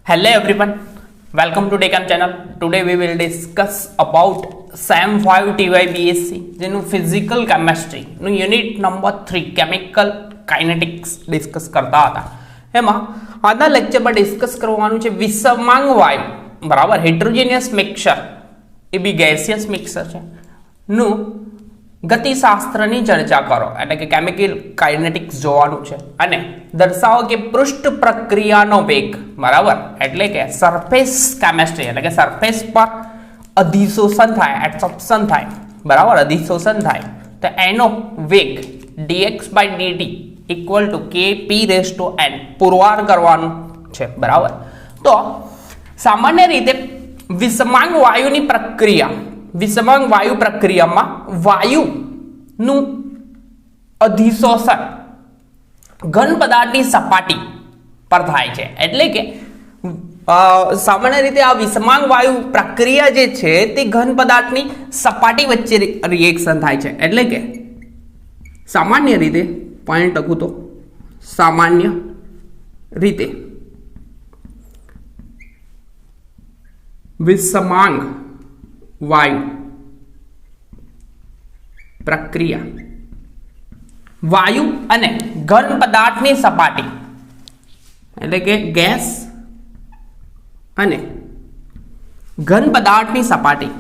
Hello everyone, welcome to Decam channel. Today we will discuss about SEM 5 TY BSc જેનું physical કેમેસ્ટ્રીનું unit number 3 chemical kinetics discuss કરતા હતા. એમાં આજના લેક્ચરમાં ડિસ્કસ કરવાનું છે વિષમાંગ વાયુ બરાબર હેટ્રોજેનિયસ મિક્સચર એ બી ગેસિયસ મિક્સચર છે નું ગતિશાસ્ત્રની ચર્ચા કરો એટલે કે કેમિકલ કાઇનેટિક્સ જોવાનું છે અને દર્શાવો કે પૃષ્ઠ પ્રક્રિયાનો વેગ બરાબર એટલે કે સરફેસ કેમેસ્ટ્રી એટલે કે સરફેસ પર અધિશોષણ થાય એબ્સોર્પ્શન થાય બરાબર અધિશોષણ થાય તો એનો વેગ dx/dt ઇક્વલ ટુ kp⁻n પુરવાર કરવાનું છે બરાબર. તો સામાન્ય રીતે વિષમાંગ વાયુની પ્રક્રિયા વિષમાંગ વાયુ પ્રક્રિયામાં વાયુનું અધિશોષણ ઘન પદાર્થની સપાટી પર થાય છે એટલે કે સામાન્ય રીતે આ વિષમાંગ વાયુ પ્રક્રિયા જે છે તે ઘન પદાર્થની સપાટી વચ્ચે રિએક્શન થાય છે એટલે કે સામાન્ય રીતે પોઈન્ટ લખું તો સામાન્ય રીતે વિષમાંગ વાયુ પ્રક્રિયા વાયુ અને ઘન પદાર્થની સપાટી એટલે કે ગેસ અને ઘન પદાર્થની સપાટી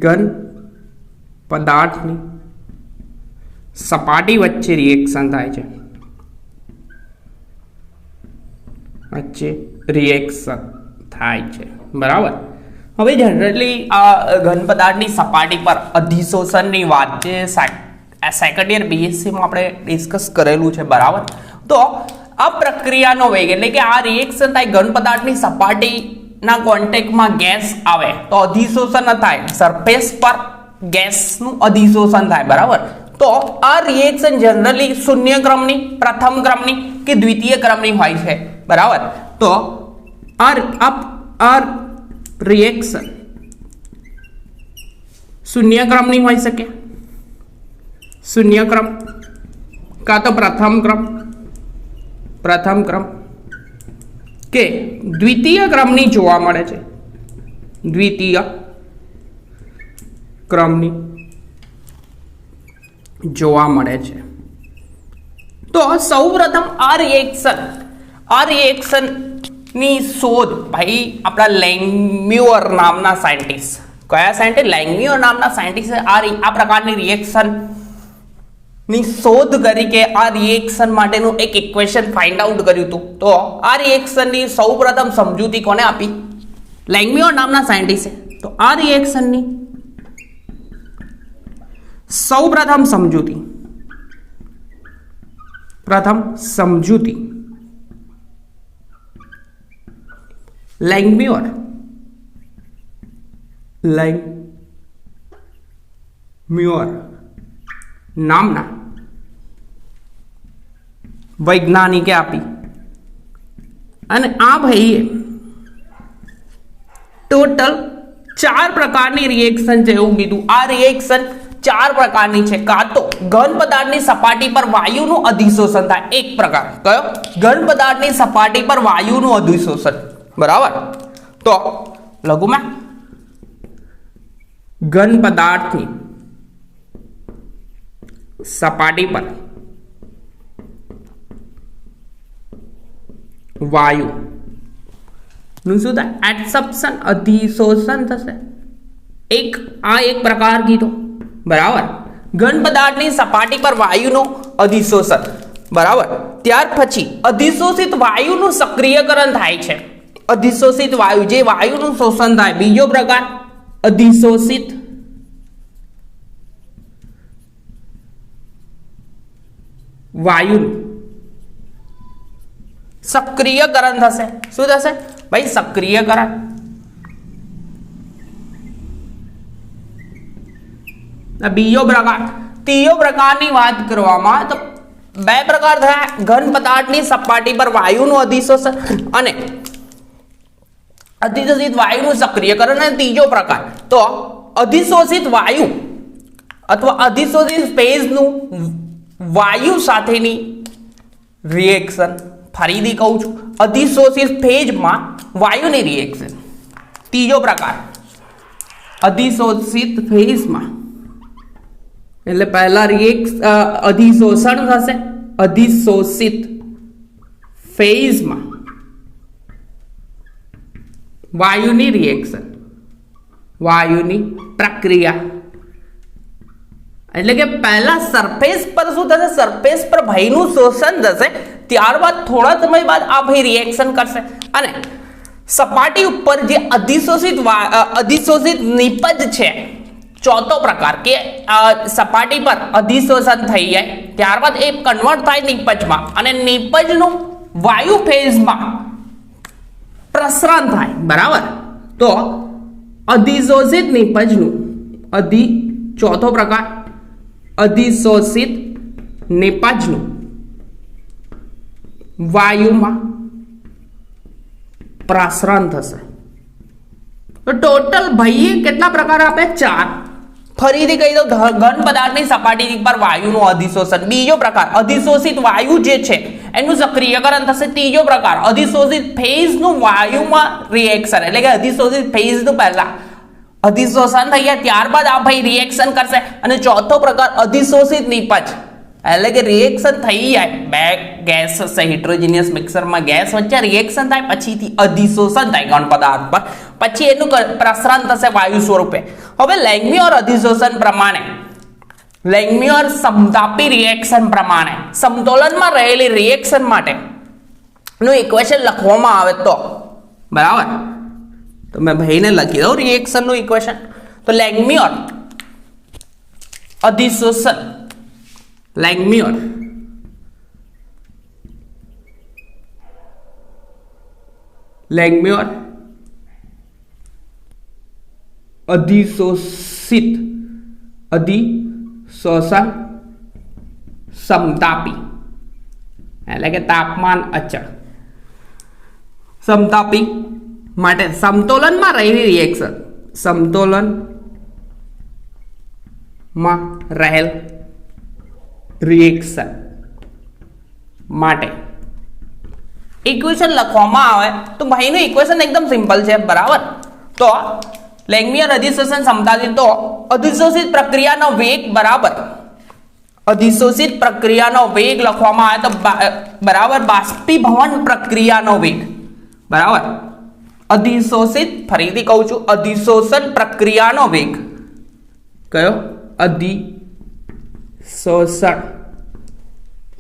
ઘન પદાર્થની સપાટી વચ્ચે રિએક્શન થાય છે થાય છે બરાબર. હવે જનરલી આ ઘન પદાર્થની સપાટી પર અધિશોષણની વાત જે સેકન્ડ યર બીએસસીમાં આપણે ડિસ્કસ કરેલું છે બરાબર. તો આ પ્રક્રિયાનો વેગ એટલે કે આ રિએક્શન થાય ઘન પદાર્થની સપાટીના કોન્ટેક્ટમાં ગેસ આવે તો અધિશોષણ ન થાય સરફેસ પર ગેસનું અધિશોષણ થાય બરાબર. તો આ રિએક્શન જનરલી શૂન્ય ક્રમની પ્રથમ ક્રમની કે દ્વિતીય ક્રમની હોય છે બરાબર. તો આ રિએક્શન શૂન્ય ક્રમની હોઈ શકે શૂન્ય ક્રમ કાં તો પ્રથમ ક્રમ કે દ્વિતીય ક્રમની જોવા મળે છે દ્વિતીય ક્રમની જોવા મળે છે. તો સૌપ્રથમ આ રિએક્શન ની શોધ ભાઈ આપણા લેંગમ્યુઅર નામના સાયન્ટિસ્ટ કયા સાયન્ટિસ્ટ લેંગમ્યુઅર નામના સાયન્ટિસ્ટે આ પ્રકારની રિએક્શન ની શોધ કરી કે આ રિએક્શન માટેનું એક ઇક્વેશન ફાઇન્ડ આઉટ કર્યું હતું. તો આ રિએક્શનની સૌપ્રથમ સમજૂતી કોને આપી? લેંગમ્યુઅર નામના સાયન્ટિસ્ટે. તો આ રિએક્શનની સૌપ્રથમ સમજૂતી લેંગમ્યુઅર નામના વૈજ્ઞાનિકે આપી અને આ ભાઈએ ટોટલ 4 પ્રકારની રિએક્શન છે એવું કીધું. આ રિએક્શન 4 પ્રકારની છે. કાં તો ઘન પદાર્થની સપાટી પર વાયુનું અધિશોષણ થાય એક પ્રકાર કયો ઘન પદાર્થની સપાટી પર વાયુનું અધિશોષણ બરાબર. તો લઘુમાં ઘન પદાર્થની સપાટી પર વાયુ નું શું થાય એબ્સોર્પ્શન અધિશોષણ થશે એક પ્રકાર કીધો બરાબર. ઘન પદાર્થની સપાટી પર વાયુનું અધિશોષણ બરાબર. ત્યાર પછી અધિશોષિત વાયુનું સક્રિયકરણ થાય છે. અધિશોષિત વાયુ જે વાયુનું શોષણ થાય બીજો પ્રકાર અધિશોષિત વાયુનું સક્રિયકરણ થશે. શું થશે ભાઈ? સક્રિયકરણ. બીજો પ્રકાર ત્રીજો પ્રકારની વાત કરવામાં તો 2 પ્રકાર થયા ઘન પદાર્થની સપાટી પર વાયુનું અધિશોષણ અને અધિશોષિત વાયુનું સક્રિયકરણ. અને ત્રીજો પ્રકાર તો અધિશોષિત વાયુ અથવા અધિશોષિત સ્પેસનું વાયુ સાથેની રિએક્શન ફરીથી કહું છું, અધિશોષિત ફેઝમાં વાયુની રિએક્શન. ત્રીજો પ્રકાર અધિશોષિત ફેઝમાં, એટલે પહેલા અધિશોષણ થશે. અધિશોષિત ફેઝમાં વાયુની રિએક્શન, વાયુની પ્રક્રિયા, એટલે કે પહેલા સરફેસ પર શું થશે? સરફેસ પર ભયનું શોષણ થશે, ત્યારબાદ થોડા સમય બાદ આ ભય રિએક્શન કરશે અને સપાટી ઉપર જે અધિશોષિત નિપજ છે, ચોથો પ્રકાર કે સપાટી પર અધિશોષણ થઈ જાય, ત્યારબાદ એ કન્વર્ટ થાય નિપજમાં અને નિપજનું વાયુ ફેઝમાં પ્રસરણ થાય. બરાબર? તો અધિશોષિત નિપજનું ચોથો પ્રકાર અધિશોષિત નિપજનું વાયુમાં પ્રસરણ થશે. તો ટોટલ ભાઈએ કેટલા પ્રકાર આપે? 4. ફરીથી કહી દો, ઘન પદાર્થની સપાટી પર વાયુનું અધિશોષણ. બીજો પ્રકાર અધિશોષિત વાયુ જે છે એનું સક્રિયકરણ થશે. ત્રીજો પ્રકાર અધિશોષિત ફેઝનું વાયુમાં રિએક્શન, એટલે કે અધિશોષિત ફેઝનું પહેલા અધિશોષણ થઈ જાય, ત્યારબાદ આ ભાઈ રિએક્શન કરશે. અને ચોથો પ્રકાર અધિશોષિત નિપજ, એટલે કે રિએક્શન થઈ જાય, બે ગેસ હશે હિટ્રોજીનિયસ મિક્સરમાં, ગેસ વચ્ચે રિએક્શન થાય, પછીથી અધિશોષણ થાય ઘન પદાર્થ પર, પછી એનું પ્રસરણ થશે વાયુ સ્વરૂપે. હવે લેંગમ્યુર અધિશોષણ પ્રમાણે, લેંગમ્યુર સમતાપી રિએક્શન પ્રમાણે સમતોલનમાં રહેલી રિએક્શન માટે નું ઇક્વેશન લખવામાં આવે તો, બરાબર? તો મેં ભાઈને લખી દઉં રિએક્શન નું ઇક્વેશન. તો લેંગમ્યુર અધિશોષણ, લેંગમ્યુર અધિશોષણ સમતાપી, એટલે કે તાપમાન અચળ સમતાપી માટે સમતોલનમાં રહેલી રિએક્શન, સમતોલનમાં રહેલ રિએક્શન માટે ઇક્વેશન લખવામાં આવે તો ભાઈનું ઇક્વેશન એકદમ સિમ્પલ છે. બરાબર? તો લેંગમ્યુર અધિશોષણ સમતાપી, તો અધિશોષિત પ્રક્રિયાનો વેગ બરાબર, અધિશોષિત પ્રક્રિયાનો વેગ લખવામાં આવે તો બરાબર બાષ્પીભવન પ્રક્રિયાનો વેગ. બરાબર? અધિશોષિત, ફરીથી કહું છું, અધિશોષણ પ્રક્રિયાનો વેગ કયો? અધિશોષણ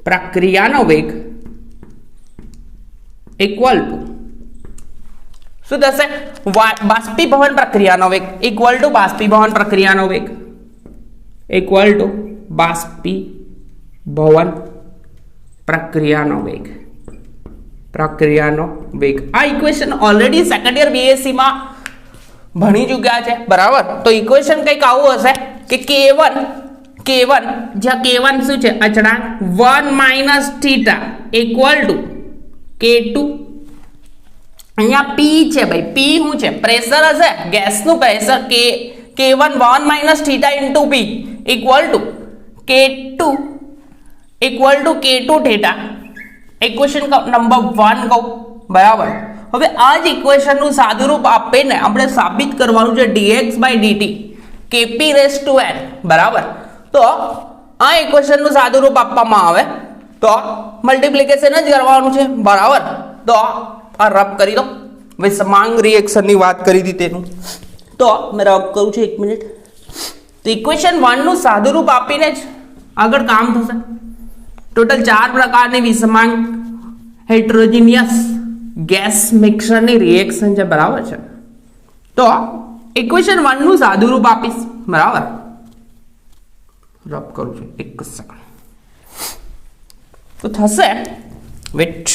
પ્રક્રિયાનો વેગ ઇક્વલ ટુ શું થશે? બાષ્પીભવન પ્રક્રિયાનો વેગ ઇક્વલ ટુ બાષ્પીભવન પ્રક્રિયાનો વેગ ઇક્વલ ટુ બાષ્પીભવન પ્રક્રિયાનો વેગ, પ્રક્રિયાનો વેગ. આ equation already second year BSc માં ભણી ચૂક્યા છે. બરાબર? તો ઇક્વેશન કંઈક આવું હશે કે K1 જ્યાં K1 શું છે? અચળાંક 1 - θ ઇક્વલ ટુ K2. અહીંયા P છે ભાઈ, P શું છે? પ્રેશર હશે, ગેસનું pressure. K1 1 - θ into P equal to K2 θ. Equation number 1 કહું. બરાબર? હવે આ જ ઇક્વેશનનું સાદું રૂપ આપીને આપણે સાબિત કરવાનું છે dx/dt Kp⁻n. બરાબર? તો આ ઇક્વેશનનું સાદું રૂપ આપવામાં આવે તો મલ્ટીપ્લિકેશન જ કરવાનું છે. બરાબર? તો આ રબ કરી દો. વિષમાંગ રિએક્શનની વાત કરી હતી તેનું, તો મેં રબ કરું છું 1 મિનિટ. તો ઇક્વેશન 1 નું સાદું રૂપ આપીને જ આગળ કામ થશે. ટોટલ 4 પ્રકારની વિષમાંગ હેટ્રોજીનિયસ ગેસ મિક્સરની રિએક્શન છે. બરાબર છે? તો ઇક્વેશન 1 નું સાદું રૂપ આપીશ. બરાબર? રબ કરું છું 1 સેકન્ડ. તો થશે, વેટ,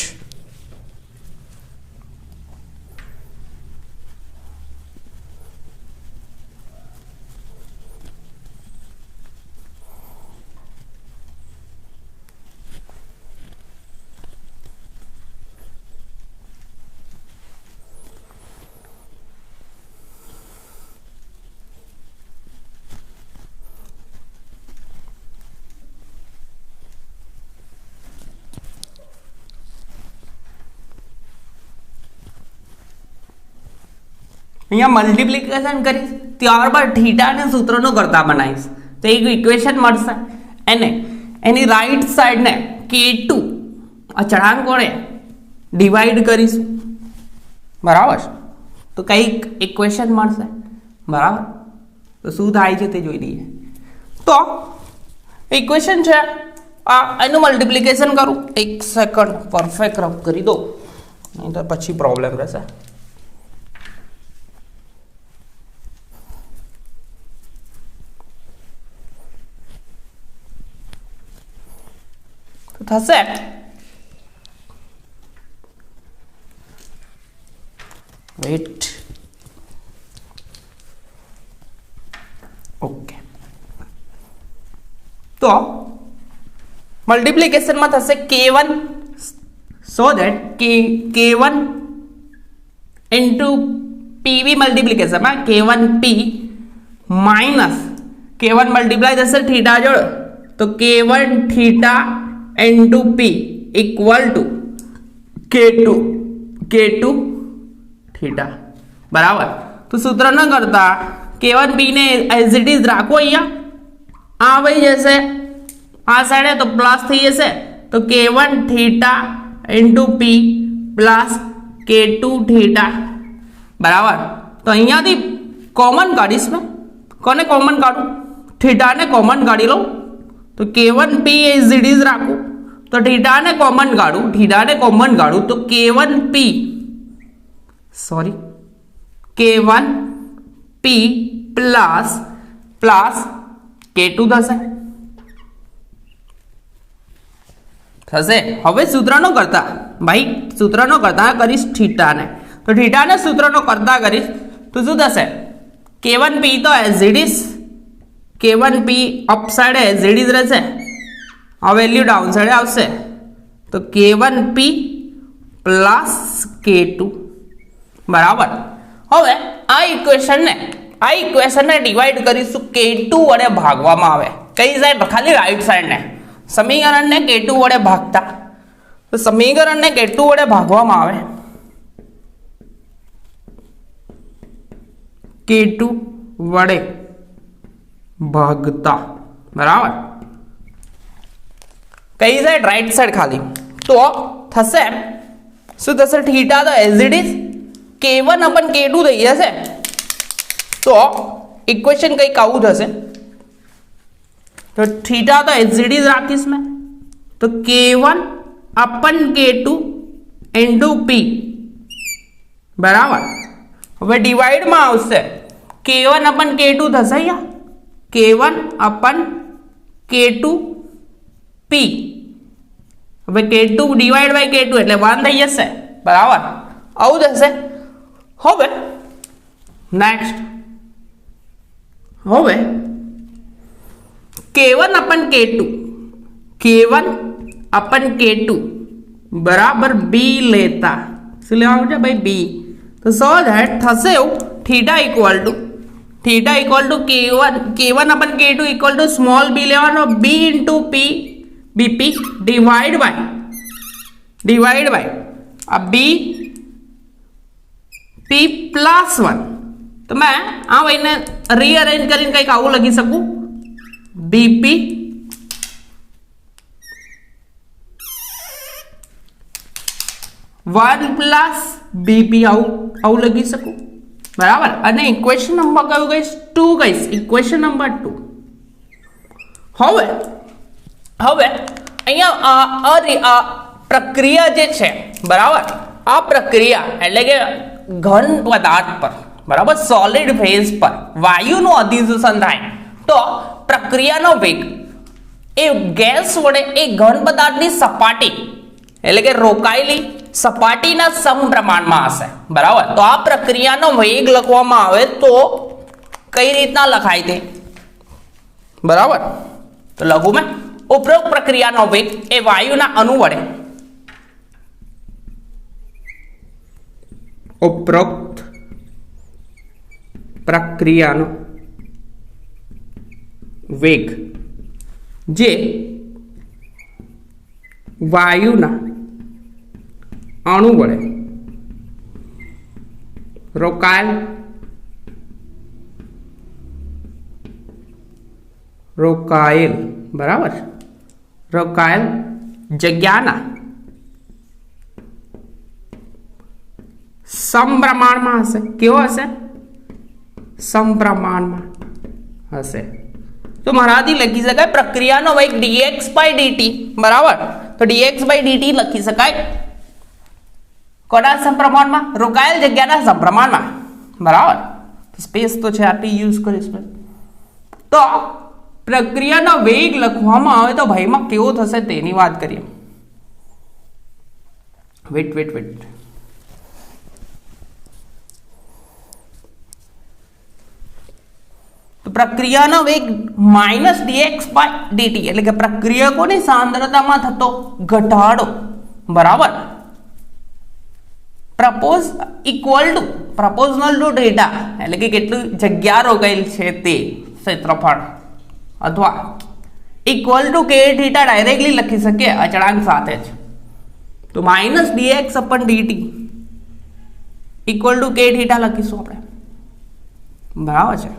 અહીંયા મલ્ટીપ્લિકેશન કરીશ, ત્યારબાદ થીટાને સૂત્રનો કરતા બનાવીશ તો એક ઇક્વેશન મળશે, એને એની રાઈટ સાઈડને k2 અચળાંક વડે ડિવાઈડ કરીશું, બરાબર, તો કંઈક ઇક્વેશન મળશે, બરાબર. તો શું થાય છે તે જોઈ લઈએ. તો ઇક્વેશન છે આ, એનું મલ્ટીપ્લિકેશન કરું, એક સેકન્ડ પરફેક્ટ રફ કરી દો, નહીં તો પછી પ્રોબ્લેમ રહેશે. તો થશે વેટ, ઓકે. તો મલ્ટીપ્લિકેશનમાં થશે k1, so that k1 into pv મલ્ટીપ્લિકેશનમાં k1p minus k1 multiply થશે થીટા જોડે, તો k1 theta into p equal to k2 theta, બરાબર. તો સૂત્ર ન કરતા k1p ને એઝ ઇટ ઇઝ રાખો, અહીંયા આ આવી જશે આ સાઈડે તો પ્લસ થઈ જશે, તો k1 theta into p plus k2 theta, બરાબર. તો અહીંયાથી કોમન કાઢીશ મેં, કોને કોમન કાઢું, થીટાને કોમન કાઢી લઉં, તો k1p એઝ ઇટ ઇઝ રાખું, તો થીટાને કોમન કાઢું તો k1p પ્લસ k2 થશે. હવે સૂત્રનો કરતા ભાઈ, સૂત્રનો કરતા કરીશ થીટાને, તો થીટાને સૂત્રનો કરતા કરીશ તો શું થશે, k1p તો as it is, k1p up સાઈડે એઝ ઇટ ઇઝ રહેશે, આ વેલ્યુ ડાઉન સાઈડે આવશે, તો k1p પ્લસ k2, બરાબર. હવે આ ઇક્વેશનને ડિવાઈડ કરીશું k2 વડે ભાગવામાં આવે, કઈ સાઈડ, ખાલી રાઈટ સાઈડને, સમીકરણને k2 વડે ભાગતા, તો સમીકરણને k2 વડે ભાગવામાં આવે, k2 વડે ભાગતા, બરાબર. કઈ સાઈડ, રાઈટ સાઈડ ખાલી, તો થશે શું થશે, થીટા તો as it is k1 upon k2 થઈ જશે, તો ઇક્વેશન કંઈક આવું થશે, તો થીટા તો એઝ ઇટ ઇઝ રાખીશ મેં, તો k1 upon k2 into p, બરાબર. હવે ડિવાઈડમાં આવશે k1 અપન k2 થશે, અહીંયા k1 અપન k2 p, હવે k2 ડિવાઈડ બાય k2 એટલે 1 થઈ જશે, બરાબર, આવું થશે. હવે નેક્સ્ટ, હવે k1 અપન k2 બરાબર b લેતા, શું લેવાનું છે ભાઈ, b, તો સો ધેટ થશે એવું, theta equal to k1 upon k2 equal to small b લેવાનો, b into p bp divide by આ b p પ્લસ 1, તો મેં આ વહીને રીઅરેન્જ કરીને કંઈક આવું લખી શકું, bp વન પ્લસ bp આવું લખી શકું, બરાબર. અને ઇક્વેશન નંબર કયું કહીશ, 2 કહીશ, ઇક્વેશન નંબર 2. હવે અહીંયા પ્રક્રિયા જે છે, બરાબર, આ પ્રક્રિયા એટલે કે ઘન પદાર્થ પર, બરાબર, સોલિડ ફેઝ પર વાયુનું અધિશોષણ થાય, તો પ્રક્રિયાનો વેગ એ ગેસ વડે એ ઘન પદાર્થની સપાટી એટલે કે રોકાયેલી સપાટીના સમપ્રમાણમાં હશે, બરાબર. તો આ પ્રક્રિયાનો વેગ લખવામાં આવે તો કઈ રીતના લખાય તે, બરાબર. તો લખું મેં, ઉપરોક્ત પ્રક્રિયાનો વેગ એ વાયુના અણુ વડે, ઉપરોક્ત પ્રક્રિયાનો વેગ જે વાયુના અણુ વડે રોકાયેલ રોકાયેલ, બરાબર, રોકાયેલ જગ્યાના સમપ્રમાણમાં હશે. કેવો હશે? સમપ્રમાણમાં હશે. તો મારાથી લખી શકાય પ્રક્રિયાનો વેગ dx by dt, બરાબર. તો dx by dt લખી શકાય કોના સમપ્રમાણમાં? રોકાયેલ જગ્યાના સમપ્રમાણમાં, બરાબર. સ્પેસ તો છે આટલી યુઝ કરીશ. તો પ્રક્રિયાનો વેગ લખવામાં આવે તો ભાઈમાં કેવો થશે તેની વાત કરીએ. વેટ તો પ્રક્રિયાનો વેગ માઇનસ dx by dt એટલે કે પ્રક્રિયકોની સાંદ્રતામાં થતો ઘટાડો, બરાબર, પ્રપોઝનલ ટુ થીટા એટલે કે કેટલું જગ્યા રોકાયેલ છે તે ક્ષેત્રફળ, અથવા equal to k theta directly લખી શકીએ અચળાંક સાથે જ. તો minus dx upon dt equal to k theta લખીશું આપણે, બરાબર છે.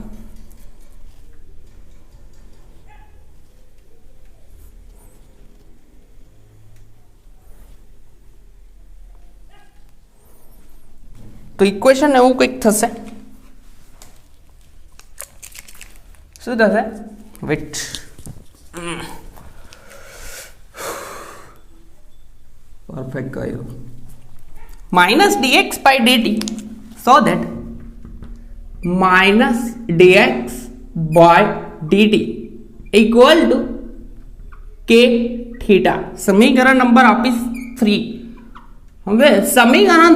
તો ઇક્વેશન એવું કંઈક થશે. શું થશે? વેટ, પરફેક્ટ કહ્યું. Minus dx by dt so that minus dx by dt equal to k theta. સમીકરણ નંબર આપીશ 3. હવે સમીકરણ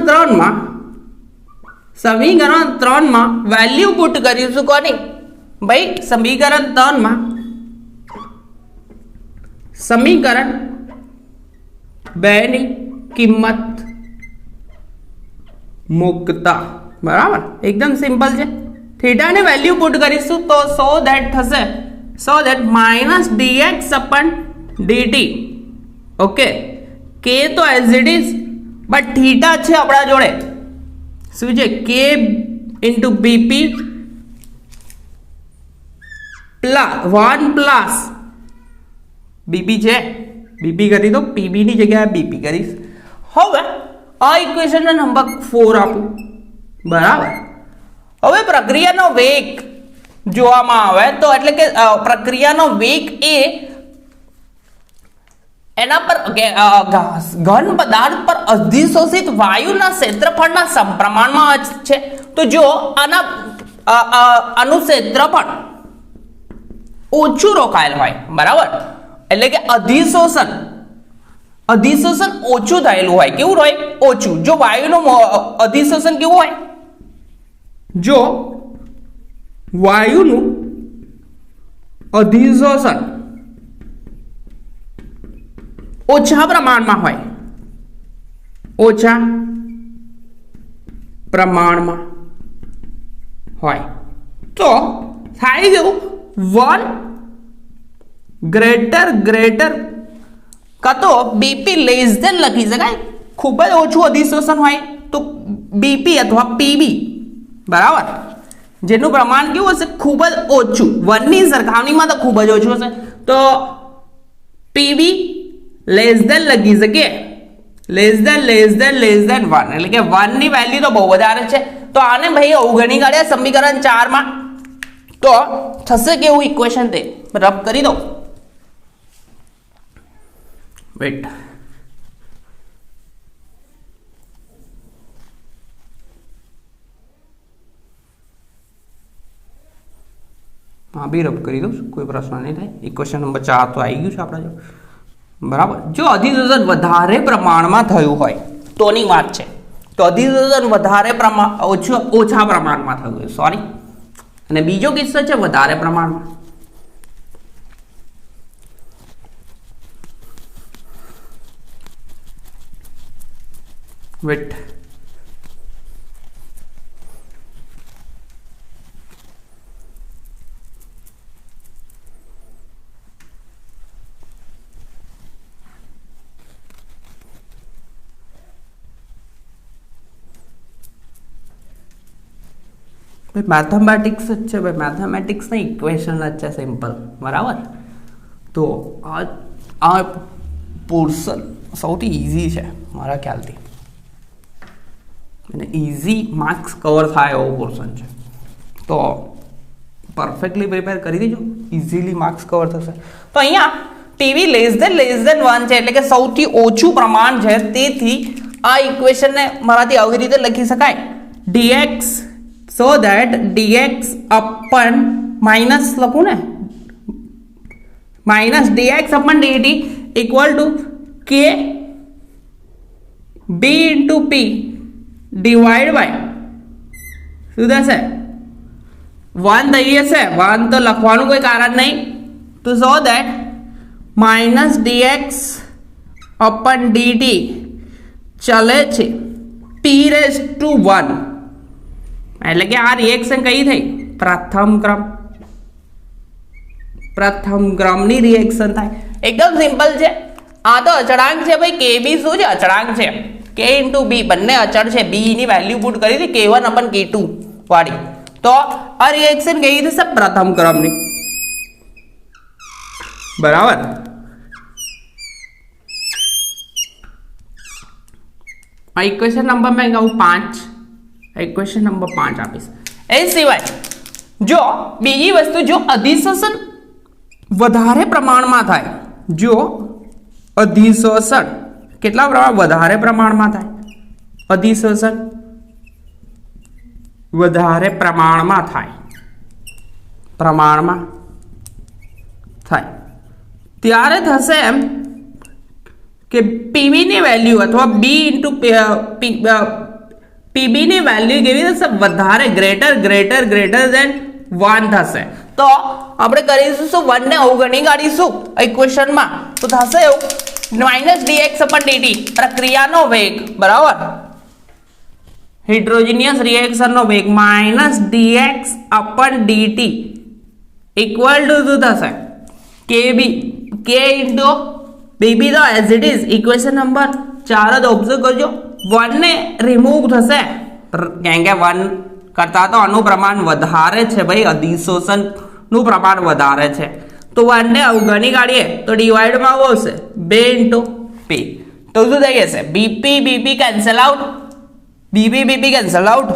3 માં વેલ્યુ પુટ કરીશું કોની? ભાઈ સમીકરણ 3 માં સમીકરણ 2 ની કિંમત મુકતા, બરાબર, એકદમ સિમ્પલ છે. થીટા ની વેલ્યુ પુટ કરીશું તો so that minus dx upon dt. Okay, કે તો as it is, but theta છે આપણા જોડે. શું છે? k into bp plus 1 plus bp છે, bp કરી દો, pb ની જગ્યાએ bp કરીશ. હવે આ ઇક્વેશન નંબર 4 આપું, બરાબર. હવે પ્રક્રિયાનો વેગ જોવામાં આવે તો એટલે કે પ્રક્રિયાનો વેગ એ એના પર ઘન પદાર્થ પર અધિશોષિત વાયુના ક્ષેત્રફળના સમપ્રમાણમાં છે. તો જો આનું ક્ષેત્રફળ ઓછું રોકાયેલ હોય, બરાબર, એટલે કે અધિશોષણ ઓછું થયેલું હોય. કેવું હોય? ઓછું. જો વાયુનું અધિશોષણ કેવું હોય? જો વાયુનું અધિશોષણ ઓછા પ્રમાણમાં હોય, તો થાય કેવું? 1 ગ્રેટર કાં તો બીપી લેસ ધેન લખી શકાય. ખૂબ જ ઓછું અધિશોષણ હોય તો બીપી અથવા પીબી, બરાબર, જેનું પ્રમાણ કેવું હશે? ખૂબ જ ઓછું. 1 ની સરખામણીમાં તો ખૂબ જ ઓછું હશે. તો પીબી લેસ ધેન લખી શકીએ, લેસ ધેન 1 એટલે કે 1 ની વેલ્યુ તો બહુ વધારે છે. તો આને ભાઈ અવગણી કાઢ્યા સમીકરણ 4 માં. તો થશે કેવું ઇક્વેશન? તે રબ કરી દો. વેટ, હા બી રબ કરી દઉં, કોઈ પ્રશ્ન નહીં થાય. ઇક્વેશન નંબર 4 તો આવી ગયું છે આપણા જો, બરાબર. જો અધિશોષણ વધારે પ્રમાણમાં થયું હોય તોની વાત છે. તો અધિશોષણ ઓછા પ્રમાણમાં થયું હોય, સોરી. અને બીજો કિસ્સો છે વધારે પ્રમાણમાં. વેટ, भाई मैथमेटिक्स છે ભાઈ, મેથેમેટિક્સના ઇક્વેશન જ છે સિમ્પલ, બરાબર. તો આ પોર્શન સૌથી ઇઝી છે મારા ખ્યાલથી, અને ઇઝી માર્ક્સ કવર થાય એવો પોર્શન છે. તો પરફેક્ટલી પ્રિપેર કરી દેજો, ઇઝીલી માર્ક્સ કવર થશે. તો અહીંયા ટીવી લેસ ધેન 1 છે, એટલે કે સૌથી ઓછું પ્રમાણ છે, તેથી આ ઇક્વેશનને મારાથી આવી રીતે લખી શકાય, dx so that dx upon minus લખું ને, minus dx upon dt equal to k b into p divide by શું થશે 1 થઈ જશે. 1 તો લખવાનું કોઈ કારણ નહીં, તો so that minus dx upon dt ચલે છે p raised to 1, એટલે કે આ રિએક્શન કઈ થઈ, પ્રથમ ક્રમની રિએક્શન થાય. એકદમ સિમ્પલ છે. આ તો અચળાંક છે ભાઈ, કે બી શું છે, અચળાંક છે. કે ઇન્ટુ બી બંને અચળ છે, બી ની વેલ્યુ પુટ કરી હતી k1 upon k2 વાળી. તો આ રિએક્શન કઈ થશે, પ્રથમ ક્રમની, બરાબર. આ ઇક્વેશન નંબર મેં કહું 5, ઇક્વેશન નંબર 5 આપીશ. એ સિવાય જો બીજી વસ્તુ, જો અધિશોષણ વધારે પ્રમાણમાં થાય, જો અધિશોષણ કેટલા પ્રમાણ વધારે પ્રમાણમાં થાય, અધિશોષણ વધારે પ્રમાણમાં થાય, ત્યારે થશે એમ કે પીબી ની વેલ્યુ અથવા બી ઇન્ટુ પીબી ની વેલ્યુ કેવી થશે, વધારે ગ્રેટર ધેન 1 થશે. તો આપણે કરીશું શું, 1 ને અવગણી કાઢીશું ઇક્વેશનમાં, તો થશે એવું માઇનસ dx upon dt પ્રક્રિયાનો વેગ, બરાબર, હિડ્રોજિનિયસ રિએક્શનનો વેગ minus dx upon dt equal two શું થશે, k ઇન્ટુ બીબી તો as it is equation number 4 જ ઓબ્ઝર્વ કરજો. 1 ને રિમૂવ થશે, કેમ કે 1 કરતા તો આનું પ્રમાણ વધારે છે ભાઈ, અધિશોષણનું પ્રમાણ વધારે છે. તો 1 ને અવગણી કાઢીએ તો ડિવાઈડમાં આવું આવશે 2 ઇન્ટુ p, તો શું થઈ જશે, bp cancel out, bp cancel out,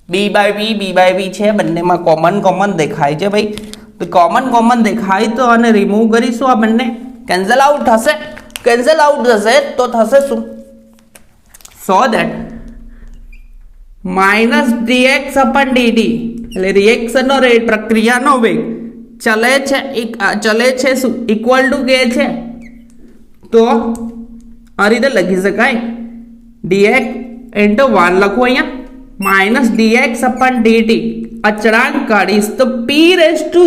b by b છે, બંનેમાં કોમન દેખાય છે ભાઈ. તો કોમન દેખાય તો અને રિમૂવ કરીશું, આ બંને કેન્સલ આઉટ થશે, તો થશે શું, so that minus dx upon dt એટલે રિએક્શનનો રેટ, પ્રક્રિયાનો વેગ ચલે છે શું, ઇક્વલ ટુ કે છે, તો આ રીતે લખી શકાય, dx into 1 લખું અહીંયા, માઇનસ dx upon dt અચળાંક કાઢીશ તો p raised to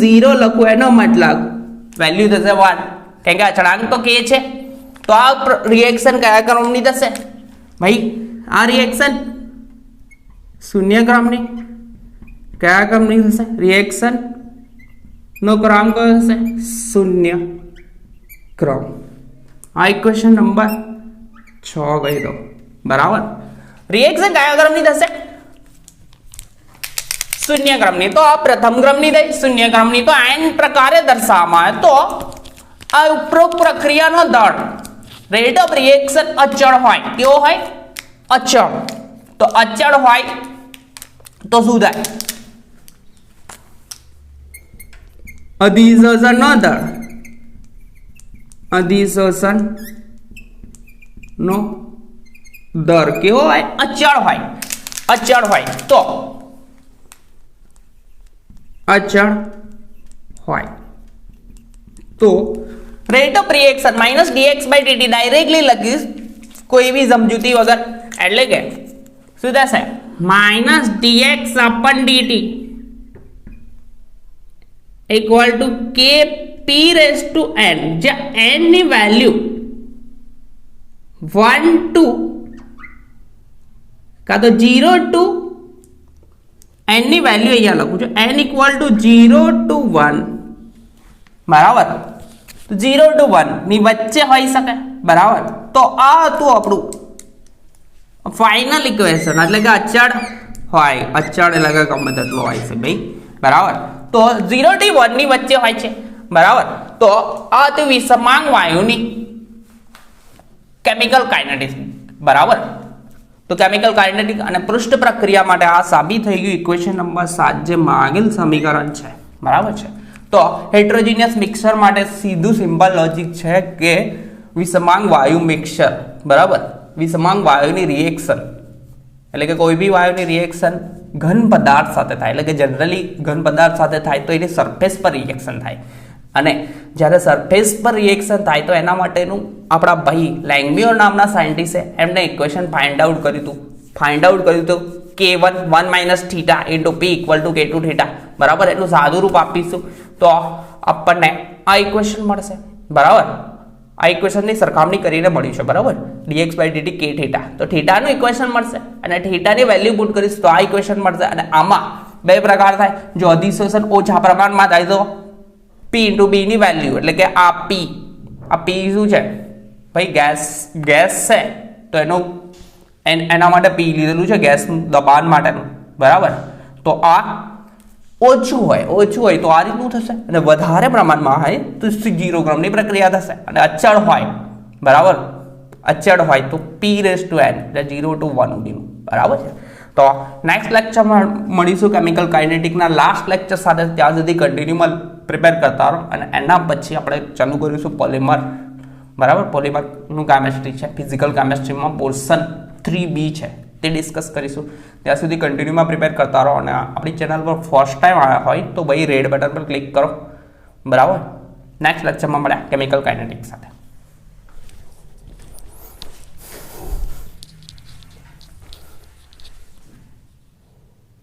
0 લખું, એનો મતલબ વેલ્યુ થશે 1, કેમ કે અચળાંક તો k છે. તો આ રિએક્શન કયા ક્રમની થશે ભાઈ, આ રિએક્શન શૂન્ય ક્રમની, કયા ક્રમની થશે, રિએક્શન નો ક્રમ કયો થશે, શૂન્ય ક્રમ. આ ઇક્વેશન નંબર 6 કહી દો, બરાબર. રિએક્શન કયા ક્રમની થશે, શૂન્ય ક્રમની. તો આ પ્રથમ ક્રમની થઈ, શૂન્ય ક્રમની. તો n પ્રકારે દર્શાવવામાં આવે તો આ ઉપરોક્ત પ્રક્રિયાનો દર, રેટ ઓફ રિએક્શન અચળ હોય, કેવો હોય, અચળ. તો અચળ હોય તો શું થાય, અધિશોષણનો દર, અધિશોષણનો દર કેવો હોય, અચળ હોય. તો અચળ હોય તો rate of reaction minus dx by dt directly લખીશ, કોઈ બી સમજૂતી વગર, એટલે કે શું થશે, minus dx upon dt equal to k p raised to n, જ્યાં n ની વેલ્યુ 1 to કા તો 0 to n ની વેલ્યુ અહીંયા લખું છું, n ઇક્વલ ટુ 0 to 1, બરાબર. તો 0 to 1 ની વચ્ચે હોઈ શકે, બરાબર. તો આ હતું આપણું ફાઇનલ ઇક્વેશન એટલે કે અચળ હોય, અચળ એટલે કે ગમે તેટલો હોય છે ભાઈ, બરાબર. તો 0 થી 1 ની વચ્ચે હોય છે, બરાબર. તો આ તે વિષમાંગ વાયુની કેમિકલ કાઇનેટિક્સ, બરાબર. તો કેમિકલ કાઇનેટિક અને પૃષ્ઠ પ્રક્રિયા માટે આ સાબિત થઈ ગયું ઇક્વેશન નંબર 7 જે માંગેલ સમીકરણ છે, બરાબર છે. તો હેટ્રોજીનિયસ મિક્સર માટે સીધું સિમ્પલ લોજિક છે કે વિષમાંગ વાયુ મિક્સર, બરાબર. વિષમાંગ વાયુની રિએક્શન એટલે કે કોઈ બી વાયુની રિએક્શન ઘન પદાર્થ સાથે થાય, એટલે કે જનરલી ઘન પદાર્થ સાથે થાય તો એની સરફેસ પર રિએક્શન થાય, અને જ્યારે સરફેસ પર રિએક્શન થાય તો એના માટેનું આપણા ભાઈ લેંગમ્યુર નામના સાયન્ટિસ્ટે એમને ઇક્વેશન ફાઇન્ડ આઉટ કર્યું હતું K1 1 minus theta into P equal to K2 theta, બરાબર. એટલું સાદું રૂપ આપીશું તો આપણને આ ઇક્વેશન મળશે, બરાબર. આ ઇક્વેશનની સરખામણી કરીને મળ્યું છે, બરાબર. dx by dt k theta, તો થીટાનું ઇક્વેશન મળશે અને થીટાની વેલ્યુ પુટ કરીશ તો આ ઇક્વેશન મળશે. અને આમાં બે પ્રકાર થાય, જો અધિશોષણ ઓછા પ્રમાણમાં થાય તો P ઇન્ટુ B ની વેલ્યુ એટલે કે આ P શું છે ભાઈ, ગેસ છે તો એના માટે P લીધેલું છે ગેસનું દબાણ માટેનું, બરાબર. તો આ ઓછું હોય તો આ રીતનું થશે, અને વધારે પ્રમાણમાં હોય તો 0 ક્રમની પ્રક્રિયા થશે. અને અચળ હોય, બરાબર, અચળ હોય તો P⁻n એટલે 0 to 1 સુધીનું, બરાબર છે. તો નેક્સ્ટ લેક્ચરમાં મળીશું કેમિકલ કાઇનેટિકના લાસ્ટ લેક્ચર સાથે. ત્યાં સુધી કન્ટિન્યુઅલ પ્રિપેર કરતા રહો, અને એના પછી આપણે ચાલુ કરીશું પોલિમર, બરાબર. પોલિમરનું કેમેસ્ટ્રી છે, ફિઝિકલ કેમેસ્ટ્રીમાં પોર્શન 3B છે, તે ડિસ્કસ કરીશું. ત્યાં સુધી કન્ટિન્યુમાં પ્રિપેર કરતા રહો, અને આપણી ચેનલ પર ફર્સ્ટ ટાઈમ આવ્યા હોય તો ભાઈ રેડ બટન પર ક્લિક કરો, બરાબર. નેક્સ્ટ લેક્ચરમાં મળ્યા કેમિકલ કાઇનેટિક્સ સાથે.